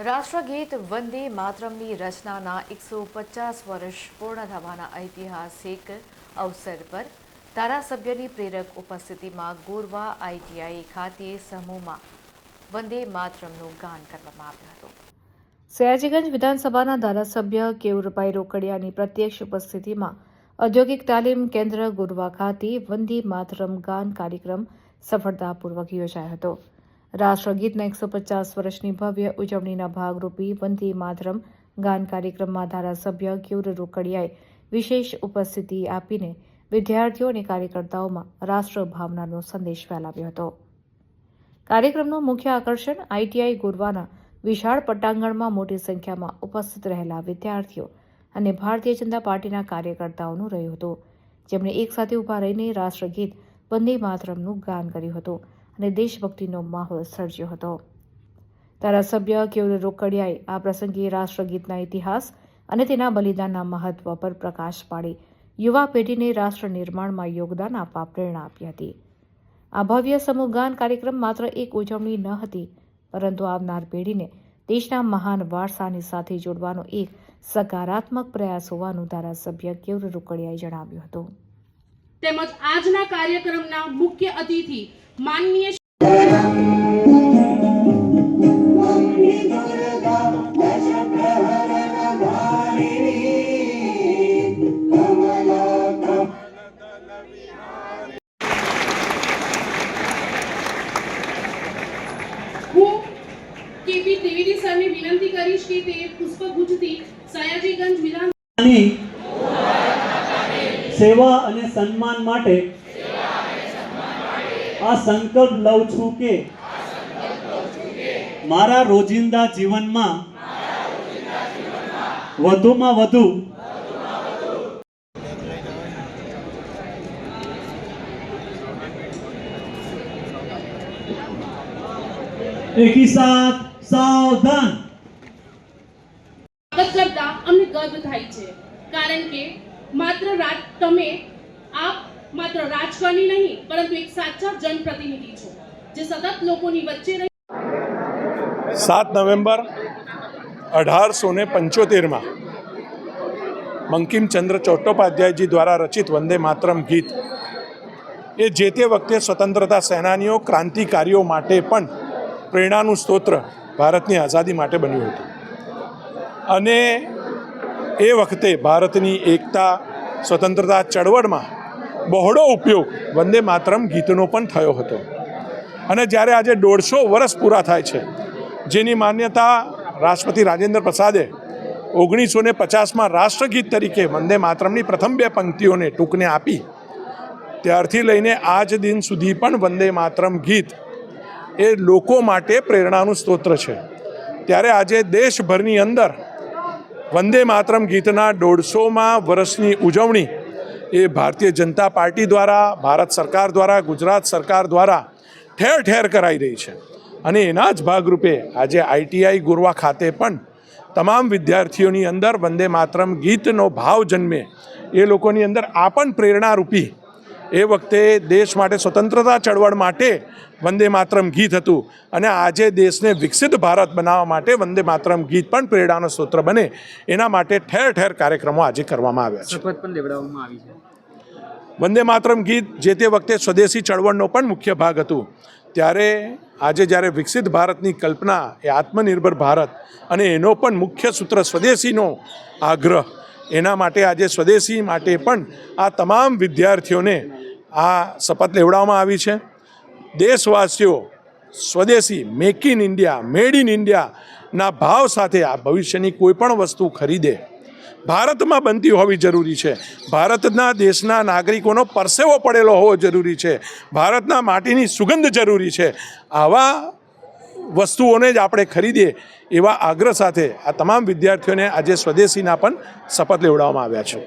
રાષ્ટ્રગીત વંદે માતરમની રચનાના 150 વર્ષ પૂર્ણ થવાના ઐતિહાસિક અવસર પર ધારાસભ્યની પ્રેરક ઉપસ્થિતિમાં ગોરવા આઈટીઆઈ ખાતે સમૂહમાં વંદે માતરમનું ગાન કરવામાં આવ્યું હતું। સયાજીગંજ વિધાનસભાના ધારાસભ્ય કેવુરભાઈ રોકડિયાની પ્રત્યક્ષ ઉપસ્થિતિમાં ઔદ્યોગિક તાલીમ કેન્દ્ર ગોરવા ખાતે વંદે માતરમ ગાન કાર્યક્રમ સફળતાપૂર્વક યોજાયો હતો। રાષ્ટ્રગીતના 150 વર્ષની ભવ્ય ઉજવણીના ભાગરૂપે વંદે માતરમ ગાન કાર્યક્રમમાં ધારાસભ્ય કેવુર રોકડિયાએ વિશેષ ઉપસ્થિતિ આપીને વિદ્યાર્થીઓ અને કાર્યકર્તાઓમાં રાષ્ટ્રભાવનાનો સંદેશ ફેલાવ્યો હતો। કાર્યક્રમનું મુખ્ય આકર્ષણ આઈટીઆઈ ગોરવાના વિશાળ પટાંગણમાં મોટી સંખ્યામાં ઉપસ્થિત રહેલા વિદ્યાર્થીઓ અને ભારતીય જનતા પાર્ટીના કાર્યકર્તાઓનું રહ્યું હતું, જેમણે એકસાથે ઊભા રહીને રાષ્ટ્રગીત વંદે માતરમનું ગાન કર્યું હતું અને દેશભક્તિનો માહોલ સર્જ્યો હતો। ધારાસભ્ય કેવુર રોકડિયાએ આ પ્રસંગે રાષ્ટ્રગીતના ઇતિહાસ અને તેના બલિદાનના મહત્વ પર પ્રકાશ પાડી યુવા પેઢીને રાષ્ટ્ર નિર્માણમાં યોગદાન આપવા પ્રેરણા આપી હતી। આ ભવ્ય સમૂહગાન કાર્યક્રમ માત્ર એક ઉજવણી ન હતી, પરંતુ આવનાર પેઢીને દેશના મહાન વારસાની સાથે જોડવાનો એક સકારાત્મક પ્રયાસ હોવાનું ધારાસભ્ય કેવુર રોકડિયાએ જણાવ્યું હતું। તેમજ આજના કાર્યક્રમના મુખ્ય અતિથિ માનનીય હું કેપી ત્રિવેદી સરને વિનંતી કરીશ કે તે પુષ્પગુચ્છથી સયાજીગંજ વિધાનસભાની સેવા અને સન્માન માટે આ સંકલ્પ લઉં છું કે મારા રોજિંદા જીવનમાં વધુમાં વધુ એકી સાથ સાવધાન સ્વાગત કરતા અમને ગર્વ થાય છે, કારણ કે તમે માત્ર રાજકારણી નહીં પરંતુ એક સાચા જનપ્રતિનિધિ છો, જે સતત લોકોની વચ્ચે રહી। 7 નવેમ્બર 1875 બંકિમચંદ્ર ચટ્ટોપાધ્યાયજી દ્વારા રચિત વંદે માતરમ ગીત એ જે તે વખતે સ્વતંત્રતા સેનાનીઓ ક્રાંતિકારીઓ માટે પણ પ્રેરણાનું સ્તોત્ર ભારતની આઝાદી માટે બન્યું હતું અને એ વખતે ભારતની એકતા સ્વતંત્રતા ચળવળમાં બહોળો ઉપયોગ વંદે માતરમ ગીતનો પણ થયો હતો અને જ્યારે આજે 150 વર્ષ પૂરા થાય છે, જેની માન્યતા રાષ્ટ્રપતિ રાજેન્દ્ર પ્રસાદે 1950માં રાષ્ટ્રગીત તરીકે વંદે માતરમની પ્રથમ 2 પંક્તિઓને ટૂંકને આપી, ત્યારથી લઈને આજ દિન સુધી પણ વંદે માતરમ ગીત એ લોકો માટે પ્રેરણાનું સ્તોત્ર છે। ત્યારે આજે દેશભરની અંદર વંદે માતરમ ગીતના 150મા વર્ષની ઉજવણી એ ભારતીય જનતા પાર્ટી દ્વારા, ભારત સરકાર દ્વારા, ગુજરાત સરકાર દ્વારા ઠેર ઠેર કરાઈ રહી છે અને એના જ ભાગરૂપે આજે આઈટીઆઈ ગોરવા ખાતે પણ તમામ વિદ્યાર્થીઓની અંદર વંદે માતરમ ગીતનો ભાવ જન્મે, એ લોકોની અંદર આ પણ પ્રેરણારૂપી એ વખતે દેશ માટે સ્વતંત્રતા ચળવળ માટે વંદે માતરમ ગીત હતું અને આજે દેશને વિકસિત ભારત બનાવવા માટે વંદે માતરમ ગીત પણ પ્રેરણાનો સ્ત્રોત બને, એના માટે ઠેર ઠેર કાર્યક્રમો આજે કરવામાં આવ્યા છે। શપથ પણ લેવડાવવામાં આવી છે। વંદે માતરમ ગીત જે તે વખતે સ્વદેશી ચળવળનો પણ મુખ્ય ભાગ હતું, ત્યારે આજે જ્યારે વિકસિત ભારતની કલ્પના એ આત્મનિર્ભર ભારત અને એનો પણ મુખ્ય સૂત્ર સ્વદેશીનો આગ્રહ, એના માટે આજે સ્વદેશી માટે પણ આ તમામ વિદ્યાર્થીઓને આ શપથ લેવડાવવામાં આવી છે। દેશવાસીઓ સ્વદેશી make in India, made in ઇન્ડિયાના ભાવ સાથે આ ભવિષ્યની કોઈ પણ વસ્તુ ખરીદે, ભારતમાં બનતી હોવી જરૂરી છે, ભારતના દેશના નાગરિકોનો પરસેવો પડેલો હોવો જરૂરી છે, ભારતના માટીની સુગંધ જરૂરી છે, આવા વસ્તુઓને જ આપણે ખરીદીએ એવા આગ્રહ સાથે આ તમામ વિદ્યાર્થીઓને આજે સ્વદેશીના પણ શપથ લેવડાવવામાં આવ્યા છે।